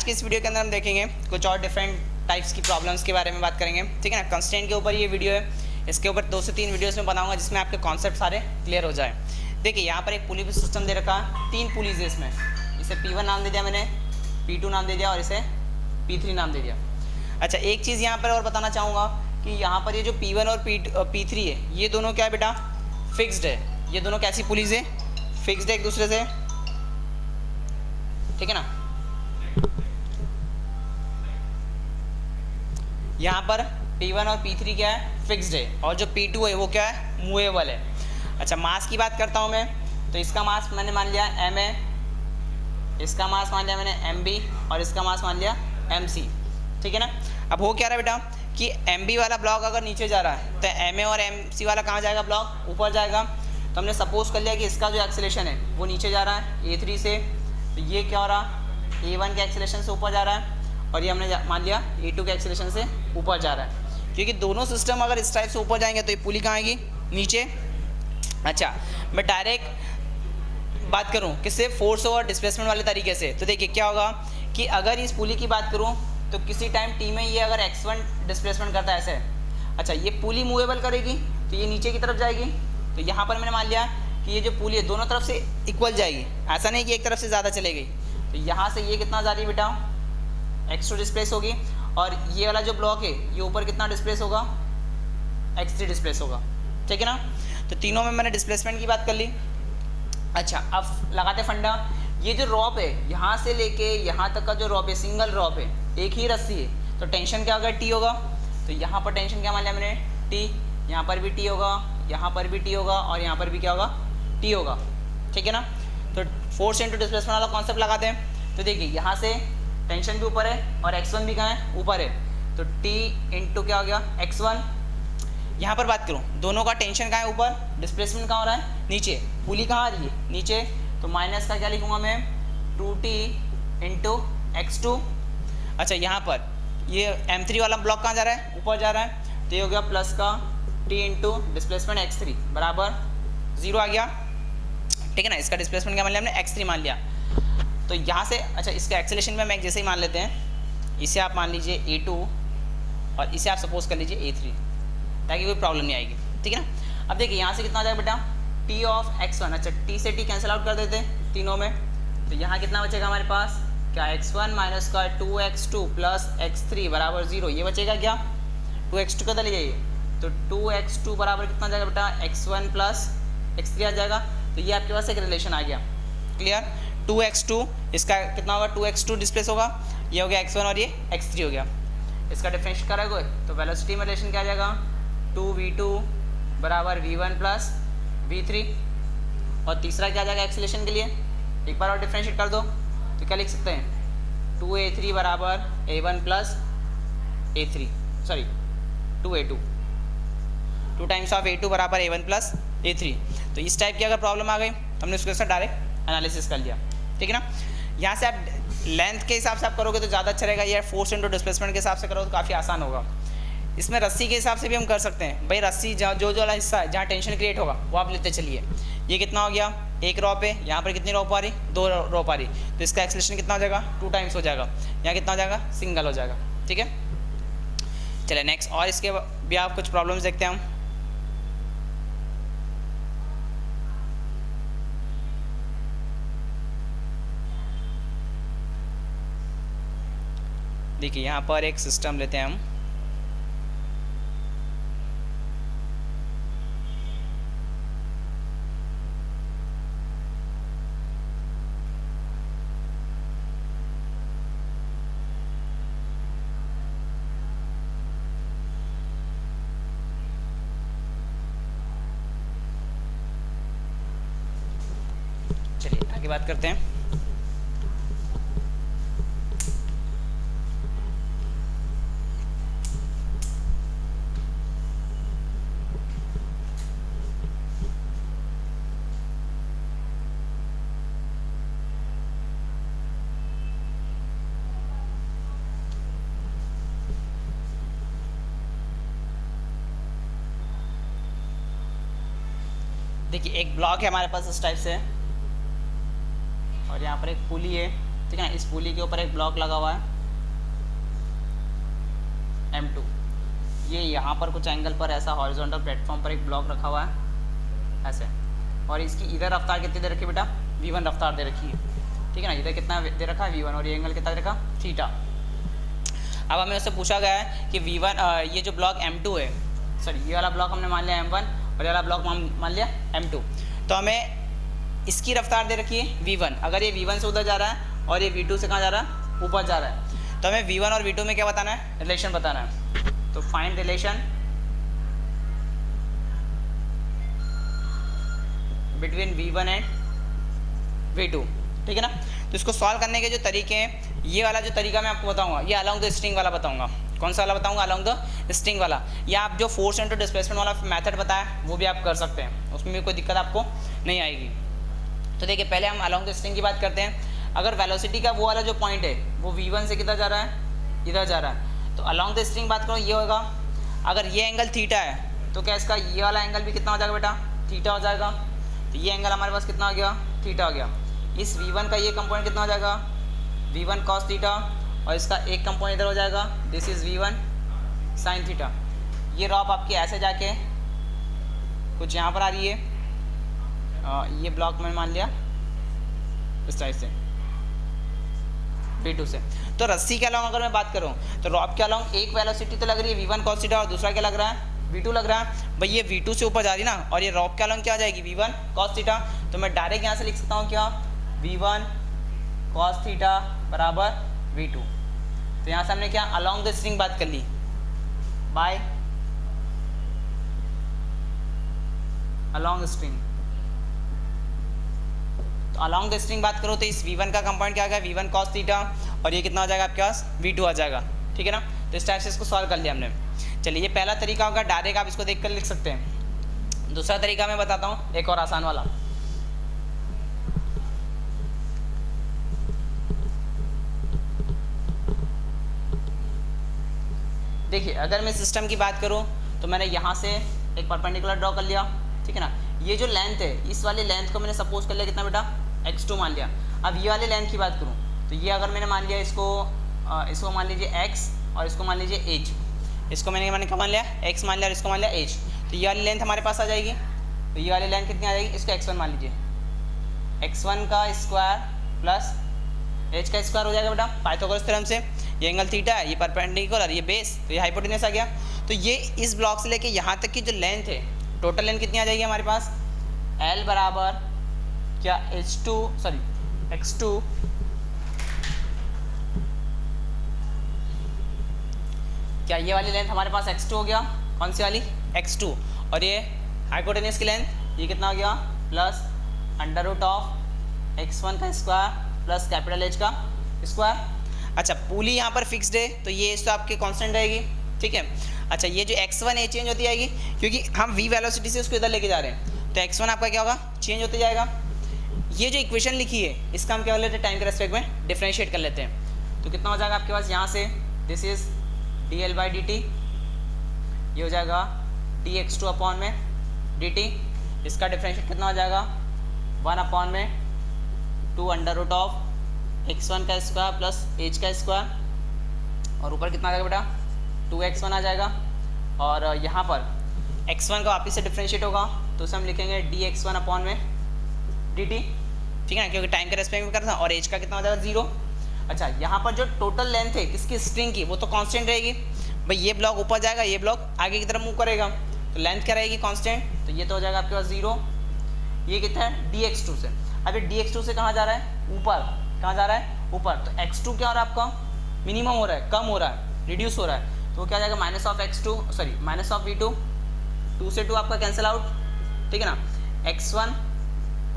आज के इस वीडियो के अंदर हम देखेंगे कुछ और डिफरेंट टाइप्स की प्रॉब्लम्स के बारे में बात करेंगे, ठीक है ना। कंस्ट्रेंट के ऊपर ये वीडियो है, इसके ऊपर 2 से 3 वीडियोस में बनाऊंगा जिसमें आपके कॉन्सेप्ट सारे क्लियर हो जाए। देखिए यहाँ पर एक पुली सिस्टम दे रखा है, 3 पुलीज है इसमें। इसे P1 नाम दे दिया मैंने, P2 नाम दे दिया और इसे P3 नाम दे दिया। अच्छा, एक चीज़ यहाँ पर और बताना चाहूँगा कि यहाँ पर ये जो P1 और P3 है, ये दोनों क्या है बेटा, फिक्स्ड है। ये दोनों कैसी पुलीज है, फिक्स्ड है एक दूसरे से, ठीक है ना। यहाँ पर P1 और P3 क्या है, फिक्स्ड है, और जो P2 है वो क्या है, मूवेबल है। अच्छा, मास की बात करता हूँ मैं, तो इसका मास मैंने मान लिया m है, इसका मास मान लिया मैंने mb और इसका मास मान लिया mc, ठीक है ना। अब हो क्या रहा है बेटा कि mb वाला ब्लॉक अगर नीचे जा रहा है तो ma और mc वाला कहाँ जाएगा, ब्लॉक ऊपर जाएगा। तो हमने सपोज कर लिया कि इसका जो एक्सेलेरेशन है वो नीचे जा रहा है a3 से, तो ये क्या हो रहा, a1 के एक्सेलेरेशन से ऊपर जा रहा है, और ये हमने मान लिया a2 के एक्सेलेरेशन से ऊपर जा रहा है। क्योंकि दोनों सिस्टम अगर इस टाइप से ऊपर जाएंगे तो ये पुली कहाँ आएगी, नीचे। अच्छा, मैं डायरेक्ट बात करूं किससे, फोर्स और डिस्प्लेसमेंट वाले तरीके से, तो देखिए क्या होगा कि अगर इस पुली की बात करूं तो किसी टाइम टी में ये अगर x1 डिस्प्लेसमेंट करता है ऐसे, अच्छा ये पुली मूवेबल करेगी तो ये नीचे की तरफ जाएगी। तो यहाँ पर मैंने मान लिया कि ये जो पुली है दोनों तरफ से इक्वल जाएगी, ऐसा नहीं कि एक तरफ से ज़्यादा चलेगी। तो यहाँ से ये कितना जा रही है बेटा, x2 डिस्प्लेस होगी, और ये वाला जो ब्लॉक है ये ऊपर कितना डिस्प्लेस होगा, x3 डिस्प्लेस होगा, ठीक है ना। तो तीनों में मैंने डिस्प्लेसमेंट की बात कर ली। अच्छा, अब लगाते फंडा, ये जो रॉप है यहाँ से लेके यहाँ तक का जो रॉप है, सिंगल रॉप है, एक ही रस्सी है, तो टेंशन क्या होगा, टी होगा। तो यहाँ पर टेंशन क्या मान लिया मैंने, टी, यहाँ पर भी टी होगा, यहाँ पर भी टी होगा, और यहाँ पर भी क्या होगा, टी होगा, ठीक है ना। तो फोर्स इंटू डिस्प्लेसमेंट वाला कॉन्सेप्ट लगाते हैं। तो देखिए यहाँ से टेंशन भी ऊपर है और x1 भी कहाँ है, ऊपर है, तो t इंटू क्या हो गया, x1। यहाँ पर बात करूँ दोनों का टेंशन कहाँ है, ऊपर, डिस्प्लेसमेंट कहाँ हो रहा है, नीचे, पुली कहाँ आ रही है, नीचे, तो माइनस का क्या लिखूँगा मैं, 2t इंटू x2। अच्छा, यहाँ पर ये m3 वाला ब्लॉक कहाँ जा रहा है, ऊपर जा रहा है, तो ये हो गया प्लस का t इंटू डिस्प्लेसमेंट x3 बराबर 0 आ गया, ठीक है ना। इसका डिस्प्लेसमेंट क्या मान लिया हमने, x3 मान लिया। तो यहाँ से अच्छा, इसका एक्सेलेरेशन में हम जैसे ही मान लेते हैं, इसे आप मान लीजिए a2 और इसे आप सपोज कर लीजिए a3, ताकि कोई प्रॉब्लम नहीं आएगी, ठीक है ना। अब देखिए यहाँ से कितना आ जाएगा बेटा, t ऑफ x1, अच्छा t से t कैंसिल आउट कर देते हैं तीनों में, तो यहाँ कितना बचेगा हमारे पास, क्या x1 माइनस का 2x2 प्लस x3 बराबर 0, ये बचेगा क्या, 2x2 का ले जाइए, तो 2x2 बराबर कितना जाएगा बेटा, x1 प्लस x3 आ जाएगा। तो ये आपके पास एक रिलेशन आ गया, क्लियर। 2x2 इसका कितना होगा, 2x2 डिस्प्लेस होगा, ये हो गया x1 और ये x3 हो गया। इसका डिफरेंशिएट करोगे तो वेलोसिटी में रिलेशन क्या आ जाएगा, 2v2 बराबर v1 प्लस v3, और तीसरा क्या आ जाएगा एक्सेलेरेशन के लिए, एक बार और डिफरेंशिएट कर दो तो क्या लिख सकते हैं, 2a3 बराबर a1 plus a3, sorry 2a2, 2 times of a2 बराबर a1 प्लस a3। तो इस टाइप की अगर प्रॉब्लम आ गई तो हमने उसके साथ डायरेक्ट एनालिसिस कर लिया, ठीक है ना। यहाँ से आप लेंथ के हिसाब से आप करोगे तो ज़्यादा अच्छा रहेगा, या फोर्स इंटू डिस्प्लेसमेंट के हिसाब से करोगे तो काफ़ी आसान होगा। इसमें रस्सी के हिसाब से भी हम कर सकते हैं भाई, रस्सी जो वाला हिस्सा है जहाँ टेंशन क्रिएट होगा वो आप लेते चलिए। ये कितना हो गया, एक रॉप है, यहाँ पर कितनी रॉप आ रही, 2 रॉप आ रही, तो इसका एक्सेलेरेशन कितना हो जाएगा, 2 टाइम्स हो जाएगा, यहाँ कितना हो जाएगा, सिंगल हो जाएगा, ठीक है। चलिए नेक्स्ट, और इसके भी आप कुछ प्रॉब्लम्स देखते हैं हम। देखिए यहाँ पर एक सिस्टम लेते हैं हम, चलिए आगे बात करते हैं। देखिए एक ब्लॉक है हमारे पास इस टाइप से, और यहाँ पर एक पुली है, ठीक है। इस पुली के ऊपर एक ब्लॉक लगा हुआ है M2, ये यहाँ पर कुछ एंगल पर ऐसा हॉरिजॉन्टल प्लेटफॉर्म पर एक ब्लॉक रखा हुआ है ऐसे, और इसकी इधर रफ्तार कितनी दे रखी है बेटा, v1 रफ्तार दे रखी है, ठीक है ना। इधर कितना दे रखा है v1, और ये एंगल कितना दे रखा थीटा। अब हमें उससे पूछा गया है कि v1 ये जो ब्लॉक M2 है, सॉरी ये वाला ब्लॉक हमने मान लिया M1 और ये वाला ब्लॉक मान लिया M2, तो हमें इसकी रफ्तार दे रखी है v1। अगर ये v1 से उधर जा रहा है और ये v2 से कहाँ जा रहा है, ऊपर जा रहा है, तो हमें v1 और v2 में क्या बताना है, रिलेशन बताना है। तो find relation between v1 and v2, ठीक है ना। तो इसको सॉल्व करने के जो तरीके हैं, ये वाला जो तरीका मैं आपको बताऊंगा, ये अलोंग द स्ट्रिंग वाला बताऊंगा। कौन सा वाला बताऊंगा, अलोंग द स्ट्रिंग वाला। या आप जो फोर्स इनटू डिस्प्लेसमेंट वाला मेथड बताया वो भी आप कर सकते हैं, उसमें भी कोई दिक्कत आपको नहीं आएगी। तो देखिए पहले हम अलोंग द स्ट्रिंग की बात करते हैं। अगर वेलोसिटी का वो वाला जो पॉइंट है वो v1 से किधर जा रहा है, इधर जा रहा है, तो अलोंग द स्ट्रिंग बात करो ये होगा। अगर ये एंगल थीटा है तो क्या इसका ये वाला एंगल भी कितना हो जाएगा बेटा, थीटा हो जाएगा। तो ये एंगल हमारे पास कितना हो गया, थीटा हो गया। इस v1 का ये कंपोनेंट कितना हो जाएगा, v1 cos थीटा, और इसका एक कंपोनेंट इधर हो जाएगा, this is v1 sin theta. ये रॉप आपकी ऐसे जाके कुछ यहाँ पर आ रही है, ये ब्लॉक मैंने मान लिया इस टाइप से v2 से। तो रस्सी के अलावा अगर मैं बात करूँ तो रॉप के अलावा एक वेलोसिटी तो लग रही है v1 cos थीटा, और दूसरा क्या लग रहा है, v2 लग रहा है। भाई ये v2 से ऊपर जा रही है ना, और ये रॉप के अलावा क्या आ जाएगी, v1 cos थीटा। तो मैं डायरेक्ट यहाँ से लिख सकता हूँ क्या, v1 cos थीटा बराबर v2। तो यहाँ से हमने क्या अलोंग द स्ट्रिंग बात कर ली, बाय अलोंग स्ट्रिंग। तो अलोंग द स्ट्रिंग बात करो तो इस v1 का कंपोनेंट क्या आ गया, v1 cos थीटा, और ये कितना हो जाएगा आपके पास, v2 आ जाएगा, ठीक है ना। तो इस टाइप से इसको सॉल्व कर लिया हमने। चलिए ये पहला तरीका होगा, डायरेक्ट आप इसको देखकर लिख सकते हैं। दूसरा तरीका मैं बताता हूँ, एक और आसान वाला। देखिए अगर मैं सिस्टम की बात करूँ तो मैंने यहाँ से एक परपेंडिकुलर ड्रॉ कर लिया, ठीक है ना। ये जो लेंथ है, इस वाली लेंथ को मैंने सपोज कर लिया कितना बेटा, x2 मान लिया। अब ये वाली लेंथ की बात करूँ तो ये अगर मैंने मान लिया इसको मान लीजिए x, और इसको मान लीजिए h। इसको मैंने क्या मान लिया, x मान लिया, और इसको मान लिया h। तो ये वाली लेंथ हमारे पास आ जाएगी। तो ये वाली लेंथ कितनी आ जाएगी, इसको x1 मान लीजिए, x1 का स्क्वायर प्लस h का स्क्वायर हो जाएगा बेटा पाइथागोरस थ्योरम से। ये एंगल थीटा है, ये परपेंडिकुलर, ये बेस, तो ये हाइपोटेन्यूस आ गया। तो ये इस ब्लॉक से लेके यहाँ तक की जो लेंथ है, टोटल लेंथ कितनी आ जाएगी हमारे पास, L बराबर क्या x2 क्या ये वाली लेंथ हमारे पास x2 हो गया, कौन सी वाली, x2, और ये हाइपोटेन्यूस की लेंथ ये कितना हो गया, plus under root of x1 का स्क्वायर प्लस कैपिटल H का स्क्वायर। अच्छा पुली यहाँ पर फिक्स्ड है तो ये तो आपके कांस्टेंट रहेगी, ठीक है। अच्छा ये जो x1 है चेंज होती जाएगी, क्योंकि हम v वेलोसिटी से उसको इधर लेके जा रहे हैं, तो x1 आपका क्या होगा, चेंज होते जाएगा। ये जो इक्वेशन लिखी है इसका हम क्या कर लेते हैं, टाइम के रेस्पेक्ट में डिफरेंशिएट कर लेते हैं। तो कितना हो जाएगा आपके पास, यहाँ से दिस इज dl/dt, ये हो जाएगा dx2 अपॉन में dt, इसका डिफरेंशिएट कितना हो जाएगा 1 अपॉन में 2 अंडर रूट ऑफ x1 का स्क्वायर प्लस h का स्क्वायर, और ऊपर कितना आ जाएगा बेटा 2x1 आ जाएगा। और यहाँ पर x1 का वापस से डिफरेंशिएट होगा तो उसे हम लिखेंगे dx1 अपॉन में dt, ठीक है ना, क्योंकि टाइम के रेस्पेक्ट में करना था, और h का कितना हो जाएगा 0। अच्छा यहाँ पर जो टोटल लेंथ है किसकी, स्ट्रिंग की, वो तो कांस्टेंट रहेगी। भाई ये ब्लॉक ऊपर जाएगा, ये ब्लॉक आगे की तरफ मूव करेगा, तो लेंथ क्या रहेगी, कांस्टेंट। तो ये तो हो जाएगा आपके पास 0। ये कितना है, dx2 से। अभी dx2 से कहाँ जा रहा है, ऊपर, कहाँ जा रहा है, ऊपर। तो x2 क्या हो रहा है आपका, मिनिमम हो रहा है, कम हो रहा है, रिड्यूस हो रहा है, तो वो क्या जाएगा माइनस ऑफ v2, 2 से 2 आपका कैंसिल आउट, ठीक है ना। x1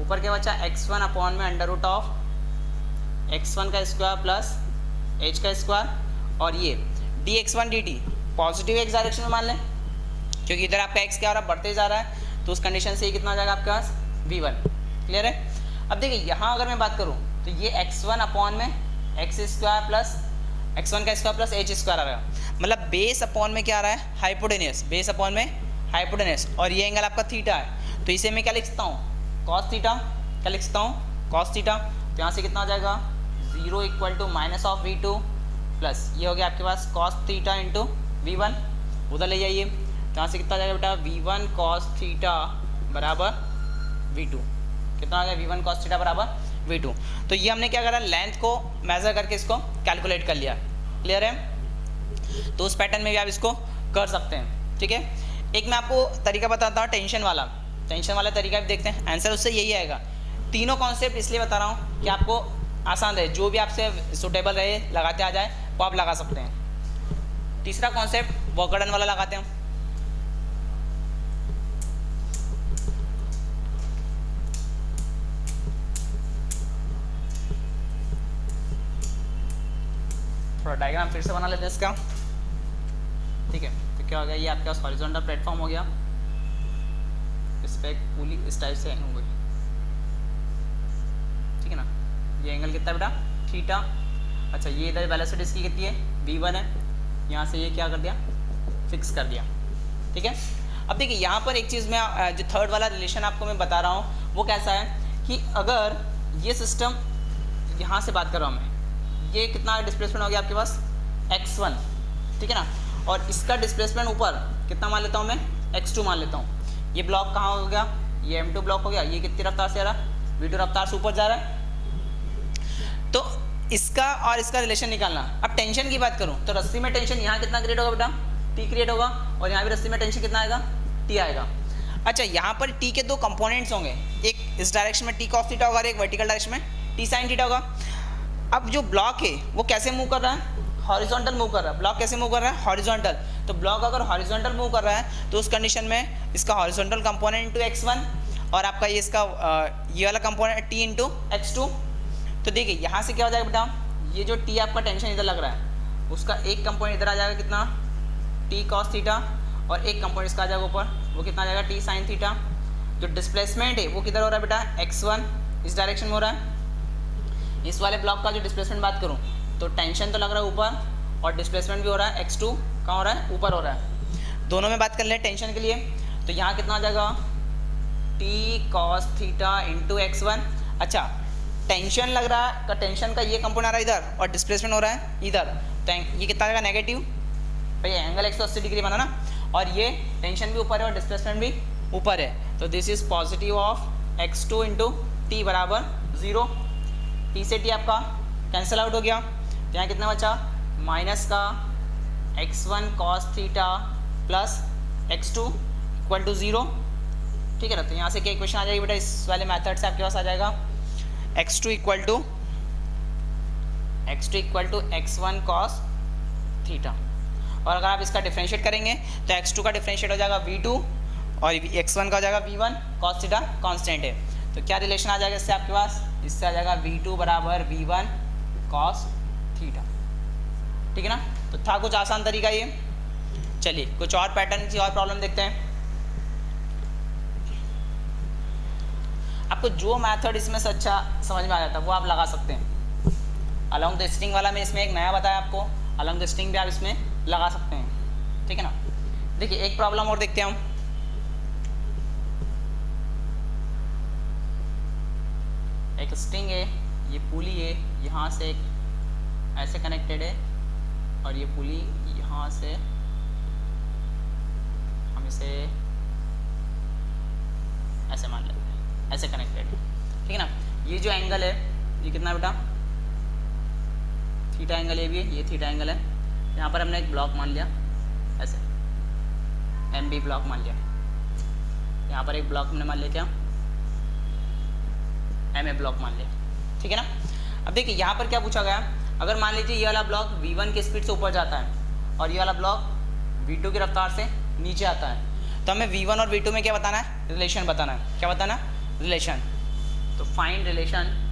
ऊपर क्या बचा, x1 अपॉन में अंडर रूट ऑफ x1 का स्क्वायर प्लस h का स्क्वायर, और ये dx1 dt positive x direction में मान लें, क्योंकि इधर आपका x क्या हो रहा है, बढ़ते जा रहा है, तो उस कंडीशन से ये कितना आ जाएगा आपके पास v1, क्लियर है। अब देखिए यहाँ अगर मैं बात करूँ तो ये x1 अपॉन में x स्क्वायर प्लस x1 का स्क्वायर प्लस h स्क्वायर आ रहा है, मतलब बेस अपॉन में क्या आ रहा है, हाइपोटेन्यूस, बेस अपॉन में हाइपोटेन्यूस, और ये एंगल आपका थीटा है, तो इसे मैं क्या लिख सकता हूँ, कॉस थीटा, क्या लिख सकता हूँ, कॉस थीटा। तो यहाँ से कितना आ जाएगा 0 equal to minus of V2 plus ये हो गया आपके पास कॉस थीटा इंटू V1, उधर ले जाइए तो यहाँ से कितना आ जाएगा बेटा V1 कॉस थीटा बराबर V2, कितना आ गया V1 कॉस थीटा बराबर V2। तो ये हमने क्या करा, लेंथ को मेजर करके इसको कैलकुलेट कर लिया। क्लियर है? तो उस पैटर्न में भी आप इसको कर सकते हैं। ठीक है, एक मैं आपको तरीका बताता हूँ टेंशन वाला तरीका भी देखते हैं, आंसर उससे यही आएगा। तीनों कॉन्सेप्ट इसलिए बता रहा हूँ कि आपको आसान रहे, जो भी आपसे सुटेबल रहे लगाते आ जाए वो आप लगा सकते हैं। तीसरा कॉन्सेप्ट वर्क डन वाला लगाते हैं। थोड़ा डायग्राम फिर से बना लेते हैं इसका। ठीक है, तो क्या हो गया, ये आपके पास हॉरिजॉन्टल प्लेटफॉर्म हो गया, इस पर एक पुली इस टाइप से हो गई। ठीक है ना, ये एंगल कितना बेटा थीटा। अच्छा, ये इधर वेलोसिटी इसकी कितनी है V1 है, यहाँ से ये क्या कर दिया फिक्स कर दिया। ठीक है, अब देखिए यहाँ पर एक चीज़ मैं जो थर्ड वाला रिलेशन आपको मैं बता रहा हूँ वो कैसा है कि अगर ये सिस्टम यहाँ से बात कर रहा हूँ मैं, ये कितना डिस्प्लेसमेंट हो गया आपके पास x1, ठीक है ना, और इसका डिस्प्लेसमेंट ऊपर कितना मान लेता हूँ मैं x2 मान लेता हूँ। ये ब्लॉक कहाँ हो गया, ये M2 ब्लॉक हो गया, ये कितनी रफ्तार से आ रहा है V2 रफ्तार से ऊपर जा रहा है। तो इसका और इसका रिलेशन निकालना। अब टेंशन की बात करूँ तो रस्सी में टेंशन यहाँ कितना क्रिएट होगा बेटा T क्रिएट होगा, और यहाँ भी रस्सी में टेंशन कितना आएगा T आएगा। अच्छा, यहाँ पर T के दो कंपोनेंट्स होंगे, एक इस डायरेक्शन में T cos थीटा होगा और एक वर्टिकल डायरेक्शन में T sin थीटा होगा। अब जो ब्लॉक है वो कैसे मूव कर रहा है, हॉरिजॉन्टल मूव कर रहा है। ब्लॉक कैसे मूव कर रहा है, हॉरिजॉन्टल। तो ब्लॉक अगर हॉरिजॉन्टल मूव कर रहा है तो उस कंडीशन में इसका हॉरिजॉन्टल कंपोनेंट इंटू x1 और आपका ये इसका ये वाला कंपोनेंट T इंटू x2। तो देखिए यहाँ से क्या हो जाएगा बेटा, ये जो T आपका टेंशन इधर लग रहा है उसका एक कंपोनेंट इधर आ जाएगा कितना T cos थीटा, और एक कंपोनेंट इसका आ जाएगा ऊपर, वो कितना आ जाएगा T sin थीटा। जो डिस्प्लेसमेंट है वो किधर हो रहा है बेटा x1 इस डायरेक्शन में हो रहा है। इस वाले ब्लॉक का जो डिस्प्लेसमेंट बात करूँ तो टेंशन तो लग रहा है ऊपर और डिस्प्लेसमेंट भी हो रहा है x2 कहाँ हो रहा है ऊपर हो रहा है। दोनों में बात कर लें टेंशन के लिए, तो यहाँ कितना आ जाएगा T cos theta into x1। अच्छा, टेंशन लग रहा है का टेंशन का ये कंपोनेंट आ रहा है इधर और डिस्प्लेसमेंट हो रहा है इधर, तो ये कितना आएगा नेगेटिव, भाई एंगल 180 डिग्री बना ना, और ये टेंशन भी ऊपर है और डिस्प्लेसमेंट भी ऊपर है। तो this is positive of x2 into T बराबर 0। T से T आपका कैंसिल आउट हो गया, तो यहाँ कितना बचा माइनस का x1 cos theta plus x2 equal to 0। ठीक है ना, तो यहाँ से क्या इक्वेशन आ जाएगी बेटा, इस वाले मेथड से आपके पास आ जाएगा x2 equal to x1 cos theta, और अगर आप इसका डिफरेंशिएट करेंगे तो x2 का डिफरेंशिएट हो जाएगा V2 और x1 का हो जाएगा V1 cos थीटा कांस्टेंट है। तो क्या रिलेशन आ जाएगा इससे आपके पास, इससे आ जाएगा V2 बराबर V1 cos थीटा। ठीक है ना, तो था कुछ आसान तरीका ये। चलिए कुछ और पैटर्न की और प्रॉब्लम देखते हैं। आपको जो मेथड इसमें से अच्छा समझ में आ जाता है वो आप लगा सकते हैं। अलोंग द स्ट्रिंग वाला मैं इसमें एक नया बताया आपको, अलोंग द स्ट्रिंग भी आप इसमें लगा सकते हैं। ठीक है ना, देखिए एक प्रॉब्लम और देखते हैं हम। एक स्ट्रिंग है, ये पुली है, यहाँ से एक ऐसे कनेक्टेड है और ये पुली यहाँ से हम इसे ऐसे मान लेते हैं, ऐसे कनेक्टेड है। ठीक है ना, ये जो एंगल है ये कितना बेटा थीटा एंगल, ये भी है, ये थीटा एंगल है। यहाँ पर हमने एक ब्लॉक मान लिया ऐसे, MB ब्लॉक मान लिया। यहाँ पर एक ब्लॉक हमने मान लिया क्या, MA ब्लॉक मान लिया। ठीक है ना, अब देखिए यहाँ पर क्या पूछा गया, अगर मान लीजिए ये वाला ब्लॉक V1 की स्पीड से ऊपर जाता है और ये वाला ब्लॉक V2 की रफ्तार से नीचे आता है, तो हमें V1 और V2 में क्या बताना है, रिलेशन बताना है। क्या बताना, रिलेशन। तो find relation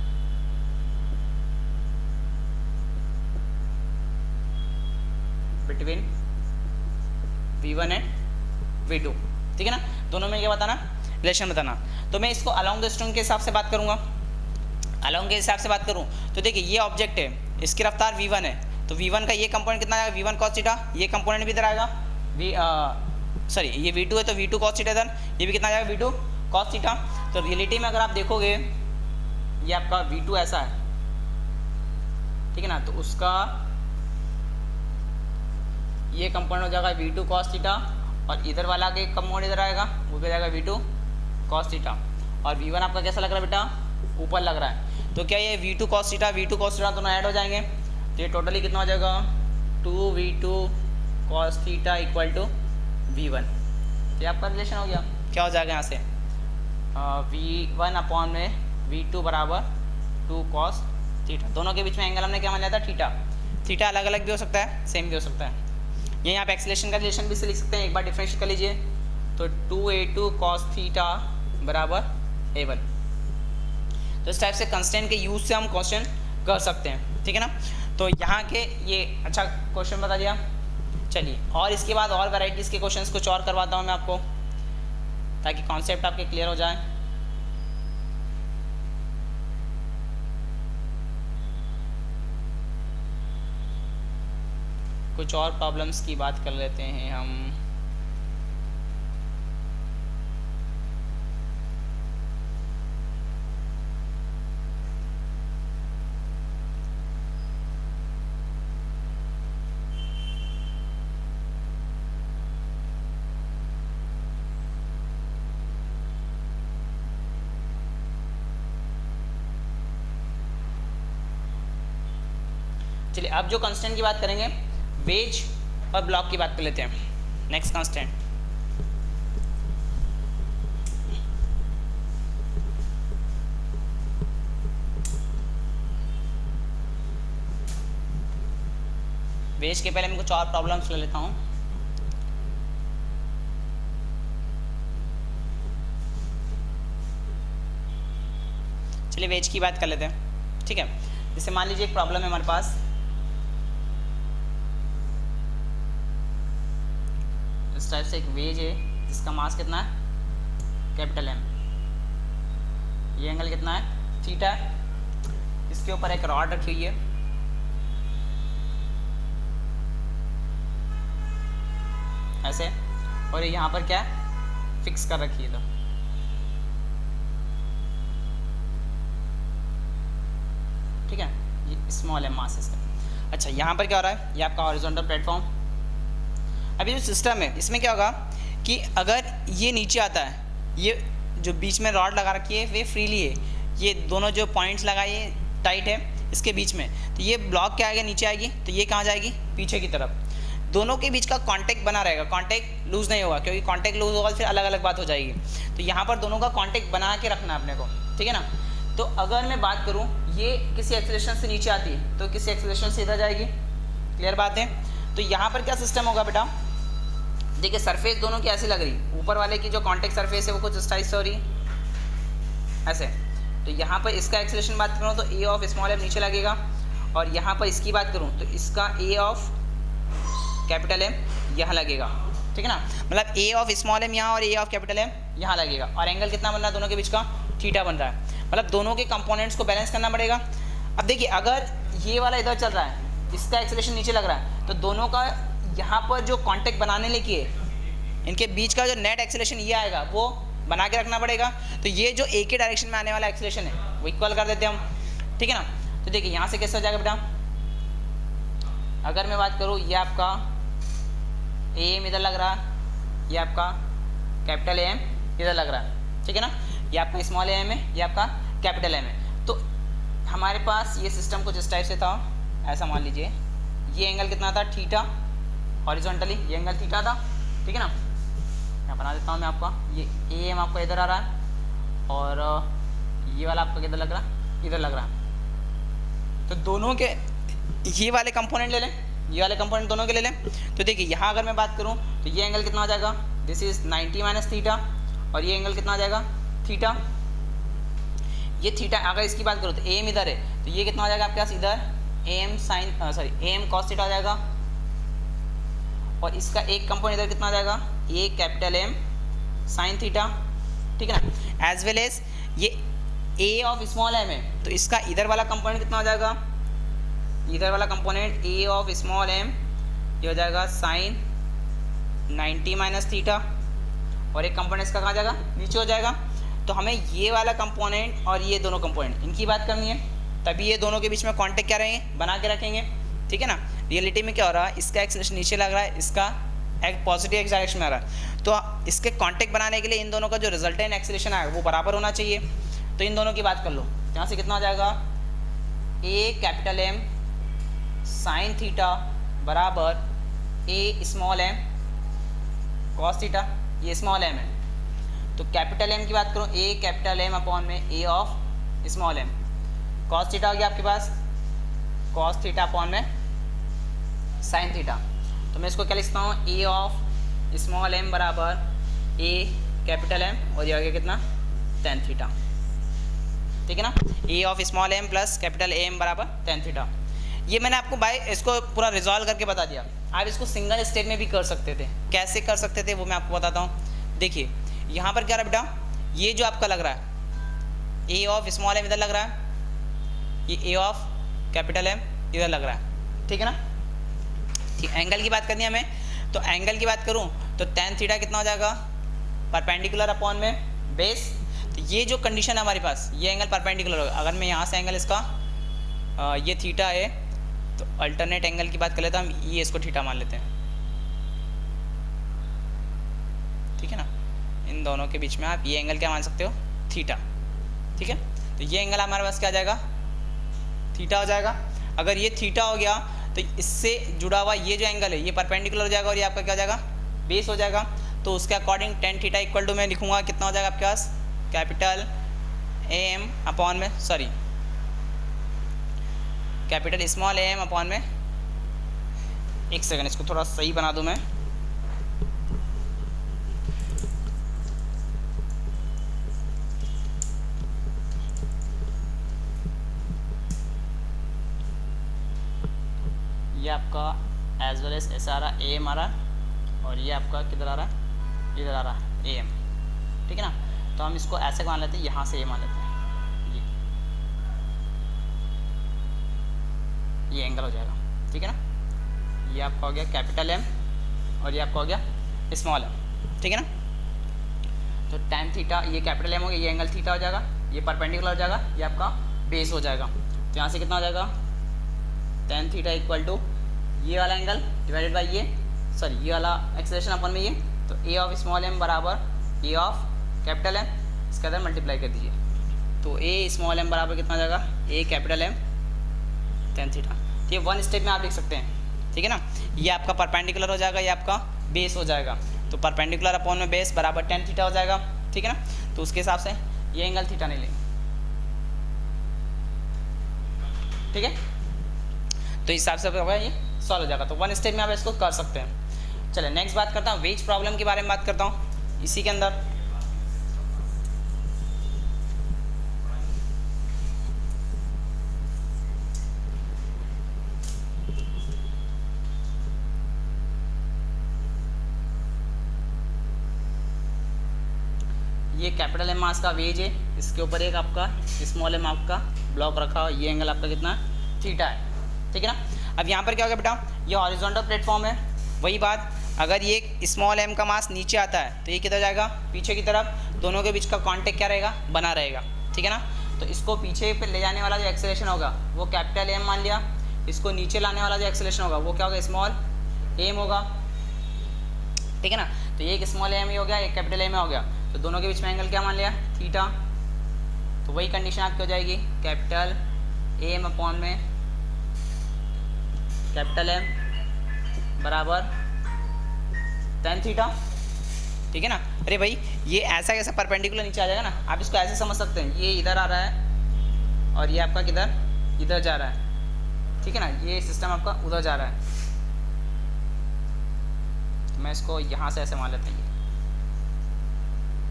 between V1 and V2। ठीक है ना, दोनों में क्या बताना, रिलेशन बताना। तो मैं इसको अलोंग द स्ट्रिंग के हिसाब से बात करूंगा। अलोंग के हिसाब से बात करूं तो देखिए ये ऑब्जेक्ट है, इसकी रफ्तार V1 है, तो V1 का ये कंपोनेंट कितना आएगा, V1 cos थीटा, ये कंपोनेंट भी इधर आएगा सॉरी ये V2 है तो V2 cos थीटा इधर, ये भी कितना आएगा V2 cos थीटा। तो रियलिटी में अगर आप देखोगे ये आपका V2 ऐसा है ठीक है ना। तो उसका ये कंपोनेंट हो जाएगा v2 cos थीटा, और इधर वाला के कंपोनेंट इधर आएगा वो भी जाएगा v2 cos थीटा, और v1 आपका कैसा लग रहा है बेटा, ऊपर लग रहा है। तो क्या ये v2 cos थीटा दोनों ऐड हो जाएंगे, तो ये टोटली कितना हो जाएगा 2v2 cos theta equal to v1। ये आपका रिलेशन हो गया। क्या हो जाएगा यहाँ से v1 अपॉन में v2 बराबर 2 cos थीटा। दोनों के बीच में एंगल हमने क्या मान लिया था, थीटा। थीटा अलग अलग भी हो सकता है, सेम भी हो सकता है। ये यहाँ पे एक्सीलरेशन का रिलेशन भी से लिख सकते हैं, एक बार डिफरेंशिएट कर लीजिए। तो 2a2 cos थीटा बराबर a1। तो इस टाइप से कंस्टेंट के यूज से हम क्वेश्चन कर सकते हैं, ठीक है ना। तो यहाँ के ये अच्छा क्वेश्चन बता दिया। चलिए और इसके बाद और वैराइटीज़ के क्वेश्चंस कुछ और करवाता हूँ मैं आपको, ताकि कॉन्सेप्ट आपके क्लियर हो जाए। कुछ और प्रॉब्लम्स की बात कर लेते हैं हम। चलिए अब जो कांस्टेंट की बात करेंगे, वेज और ब्लॉक की बात कर लेते हैं। नेक्स्ट कांस्टेंट वेज के पहले मैं कुछ और प्रॉब्लम्स ले लेता हूँ। चलिए वेज की बात कर लेते हैं, ठीक है। जैसे मान लीजिए एक प्रॉब्लम है हमारे पास, इस टाइप से एक वेज है जिसका मास कितना है, कैपिटल M। ये एंगल कितना है, थीटा है। इसके ऊपर एक रॉड रखी हुई है, ऐसे, और ये यहाँ पर क्या है, फिक्स कर रखी है। तो ठीक है, ये स्मॉल M मास इसका। अच्छा यहाँ पर क्या हो रहा है, ये आपका हॉरिजॉन्टल प्लेटफॉर्म। अभी जो सिस्टम है इसमें क्या होगा कि अगर ये नीचे आता है, ये जो बीच में रॉड लगा रखी है वे फ्रीली है, ये दोनों जो पॉइंट्स लगाए टाइट है इसके बीच में, तो ये ब्लॉक क्या आएगा, नीचे आएगी, तो ये कहाँ जाएगी, पीछे की तरफ। दोनों के बीच का कांटेक्ट बना रहेगा, कांटेक्ट लूज़ नहीं होगा, क्योंकि कांटेक्ट लूज़ होगा फिर अलग अलग बात हो जाएगी। तो यहाँ पर दोनों का कांटेक्ट बना के रखना है अपने को, ठीक है ना। तो अगर मैं बात करूँ, ये किसी एक्सीलरेशन से नीचे आती है तो किसी एक्सीलरेशन से इधर जाएगी, क्लियर बात है। तो यहाँ पर क्या सिस्टम होगा बेटा, देखिए सरफेस दोनों की ऐसी लग रही, ऊपर वाले की जो कांटेक्ट सरफेस है वो कुछ इस टाइप से हो रही ऐसे। तो यहाँ पर इसका एक्सीलरेशन बात करूँ तो ए ऑफ स्मॉल M नीचे लगेगा, और यहाँ पर इसकी बात करूँ तो इसका ए ऑफ कैपिटल M यहाँ लगेगा, ठीक है ना। मतलब ए ऑफ स्मॉल M यहाँ और ए ऑफ कैपिटल M यहाँ लगेगा, और एंगल कितना बन रहा है दोनों के बीच का, थीटा बन रहा है। मतलब दोनों के कंपोनेंट्स को बैलेंस करना पड़ेगा। अब देखिए अगर ये वाला इधर चल रहा है, इसका एक्सीलरेशन नीचे लग रहा है, तो दोनों का यहाँ पर जो कांटेक्ट बनाने लेके इनके बीच का जो नेट एक्सीलरेशन ये आएगा वो बना के रखना पड़ेगा। तो ये जो एक ही डायरेक्शन में आने वाला एक्सीलरेशन है वो इक्वल कर देते हैं हम, ठीक है ना। तो देखिए यहाँ से कैसे हो जाएगा बेटा, अगर मैं बात करूँ, ये आपका AM इधर लग रहा है, ये आपका कैपिटल M इधर लग रहा है, ठीक है ना। ये आपका स्मॉल AM है, ये आपका कैपिटल M है। तो हमारे पास ये सिस्टम कुछ इस टाइप से था, ऐसा मान लीजिए ये एंगल कितना था, थीटा, हॉरिजॉन्टली ये एंगल थीटा था, ठीक है ना। यहाँ बना देता हूँ मैं आपका, ये AM आपका इधर आ रहा है, और ये वाला आपका किधर लग रहा है, इधर लग रहा है। तो दोनों के ये वाले कंपोनेंट ले लें, ये वाले कंपोनेंट दोनों के ले लें। तो देखिए यहाँ अगर मैं बात करूँ तो ये एंगल कितना आ जाएगा, दिस इज 90 माइनस थीटा, और ये एंगल कितना आ जाएगा, थीटा। ये थीटा, अगर इसकी बात करूँ तो AM इधर है, तो ये कितना हो जाएगा आपके पास, इधर AM cos थीटा आ जाएगा, और इसका एक कंपोनेंट इधर कितना आ जाएगा, ये कैपिटल M sin थीटा, ठीक है ना। एज वेल एज ये A ऑफ स्मॉल M है, तो इसका इधर वाला कंपोनेंट कितना हो जाएगा, इधर वाला component A of small M ये हो जाएगा sin 90 माइनस थीटा, और एक कंपोनेंट इसका कहाँ जाएगा, नीचे हो जाएगा। तो हमें ये वाला कंपोनेंट और ये दोनों कंपोनेंट इनकी बात करनी है, तभी ये दोनों के बीच में कांटेक्ट क्या रहेंगे, बना के रखेंगे, ठीक है ना। रियलिटी में क्या हो रहा है, इसका एक्सेलरेशन नीचे लग रहा है, इसका एक पॉजिटिव एक्स डायरेक्शन में आ रहा है, तो इसके कांटेक्ट बनाने के लिए इन दोनों का जो रिजल्टेंट एक्सेलरेशन आएगा वो बराबर होना चाहिए। तो इन दोनों की बात कर लो, यहाँ से कितना हो जाएगा, ए कैपिटल एम साइन थीटा बराबर ए स्मॉल एम कॉस थीटा, ये स्मॉल एम है। तो कैपिटल एम की बात करूँ, ए कैपिटल एम अपॉन में a of small m, cos theta हो गया आपके पास कॉस थीटा अपॉन में साइन थीटा। तो मैं इसको क्या लिखता हूँ, ए ऑफ स्मॉल एम बराबर ए कैपिटल एम और ये आ गया कितना, टेन थीटा, ठीक है ना। A of small m plus capital M बराबर टेन थीटा। ये मैंने आपको बाय इसको पूरा रिजॉल्व करके बता दिया। आप इसको सिंगल स्टेप में भी कर सकते थे, कैसे कर सकते थे वो मैं आपको बताता हूँ। देखिए यहाँ पर क्या रहा बेटा, ये जो आपका लग रहा है ए ऑफ स्मॉल एम इधर लग रहा है, ये ए ऑफ कैपिटल एम इधर लग रहा है, ठीक है ना। ठीक, एंगल की बात करनी है हमें, तो एंगल की बात करूँ तो टेन थीटा कितना हो जाएगा, परपेंडिकुलर अपॉन में बेस। तो ये जो कंडीशन है हमारे पास, ये एंगल परपेंडिकुलर होगा। अगर मैं यहाँ से एंगल इसका ये थीटा है, तो अल्टरनेट एंगल की बात कर लेते हैं हम, ये इसको थीटा मान लेते हैं, ठीक है ना। इन दोनों के बीच में आप ये एंगल क्या मान सकते हो, थीटा, ठीक है। तो ये एंगल हमारे पास क्या आ जाएगा, थीटा हो जाएगा। अगर ये थीटा हो गया तो इससे जुड़ा हुआ ये जो एंगल है ये परपेंडिकुलर हो जाएगा और ये आपका क्या हो जाएगा, बेस हो जाएगा। तो उसके according tan theta equal to मैं लिखूंगा कितना हो जाएगा आपके पास, कैपिटल एम अपॉन में sorry capital small M upon में, एक सेकंड इसको थोड़ा सही बना दूं मैं, ये आपका एज वेल एज ऐसा आ रहा ए एम आ रहा और ये आपका किधर आ रहा है, इधर आ रहा है ए एम, ठीक है ना। तो हम इसको ऐसे मान लेते हैं, यहाँ से ए मान लेते हैं, ये एंगल हो जाएगा, ठीक है ना। ये आपका हो गया कैपिटल एम और ये आपका हो गया स्मॉल एम, ठीक है ना। तो टेन थीटा ये कैपिटल एम हो गया, ये एंगल थीटा हो जाएगा, ये परपेंडिकुलर हो जाएगा, ये आपका बेस हो जाएगा। तो यहाँ से कितना हो जाएगा, टेन थीटा इक्वल टू ये वाला एंगल डिवाइडेड बाई ये सॉरी ये वाला एक्सेलरेशन अपन में ये, तो ए ऑफ स्मॉल एम बराबर ए ऑफ कैपिटल एम, इसके अंदर मल्टीप्लाई कर दीजिए। तो ए स्मॉल एम बराबर कितना हो जाएगा, ए कैपिटल एम टेन थीटा। ये वन स्टेप में आप लिख सकते हैं, ठीक है ना। ये आपका परपेंडिकुलर हो जाएगा, ये आपका बेस हो जाएगा। तो परपेंडिकुलर अपॉन में बेस बराबर टेन थीटा हो जाएगा, ठीक है ना। तो उसके हिसाब से ये एंगल थीटा नहीं लेंगे, ठीक है। तो इस हिसाब से ये सॉल्व हो जाएगा। तो वन स्टेप में आप इसको कर सकते हैं। चलिए नेक्स्ट बात करता हूँ, वेज प्रॉब्लम के बारे में बात करता हूँ। इसी के अंदर ये कैपिटल एम मास का वेज है, इसके ऊपर एक आपका स्मॉल एम आपका ब्लॉक रखा हो, ये एंगल आपका कितना थीटा है, ठीक है ना। अब यहाँ पर क्या हो गया बेटा, ये हॉरिजॉन्टल प्लेटफॉर्म है, वही बात अगर ये स्मॉल एम का मास नीचे आता है तो ये किधर जाएगा, पीछे की तरफ। दोनों के बीच का कांटेक्ट क्या रहेगा, बना रहेगा, ठीक है ना। तो इसको पीछे पे ले जाने वाला जो एक्सेलरेशन होगा वो कैपिटल एम मान लिया, इसको नीचे लाने वाला जो एक्सेलरेशन होगा वो क्या होगा, स्मॉल एम होगा, ठीक है ना। तो ये एक स्मॉल एम ही हो गया, एक कैपिटल एम हो गया। तो दोनों के बीच में एंगल क्या मान लिया, थीटा। तो वही कंडीशन आपकी हो जाएगी, कैपिटल एम अपॉन में कैपिटल एम बराबर टेन थीटा, ठीक है ना। अरे भाई ये ऐसा कैसा परपेंडिकुलर नीचे आ जाएगा ना, आप इसको ऐसे समझ सकते हैं, ये इधर आ रहा है और ये आपका किधर इधर जा रहा है, ठीक है ना। ये सिस्टम आपका उधर जा रहा है, तो मैं इसको यहाँ से ऐसे मान लेता हूँ।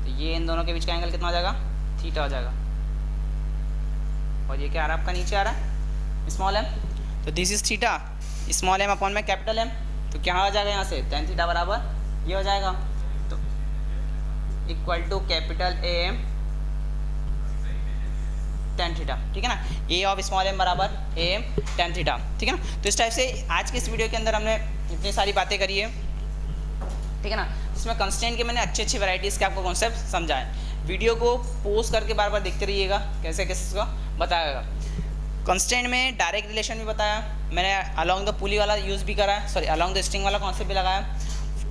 तो ये इन दोनों के बीच का एंगल कितना हो जाएगा, थीटा हो जाएगा। और ये क्या आ रहा है आपका, नीचे आ रहा है स्मॉल एम। तो this is theta small M upon में कैपिटल एम। तो क्या हो जाएगा यहाँ से, टेन थीटा बराबर ये हो जाएगा, तो equal to capital A M tan theta, ठीक है ना। ए ऑफ स्मॉल एम बराबर ए एम टेन थीटा, ठीक है ना। तो इस टाइप से आज के इस वीडियो के अंदर हमने इतनी सारी बातें करी है, ठीक है ना। इसमें कंस्टेंट के मैंने अच्छी वैराइटीज़ के आपको कॉन्सेप्ट समझाए। वीडियो को पोस्ट करके बार बार देखते रहिएगा, कैसे कैसे इसको बताएगा। कंस्टेंट में डायरेक्ट रिलेशन भी बताया मैंने, अलॉन्ग द पुली वाला यूज़ भी करा है, सॉरी अलॉन्ग द स्ट्रिंग वाला कॉन्सेप्ट भी लगाया,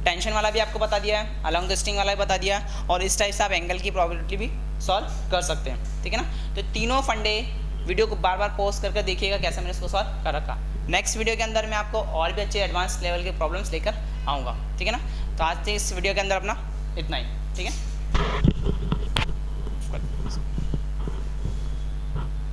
टेंशन वाला भी आपको बता दिया है, अलॉन्ग द स्ट्रिंग वाला भी बता दिया, और इस टाइप से आप एंगल की प्रोबेबिलिटी भी सॉल्व कर सकते हैं, ठीक है ना। तो तीनों फंडे वीडियो को बार बार पॉज करके देखिएगा कैसे मैंने इसको सॉल्व कर रखा। नेक्स्ट वीडियो के अंदर मैं आपको और भी अच्छे एडवांस लेवल के प्रॉब्लम्स लेकर आऊँगा, ठीक है ना। तो आज से इस वीडियो के अंदर अपना इतना ही, ठीक है।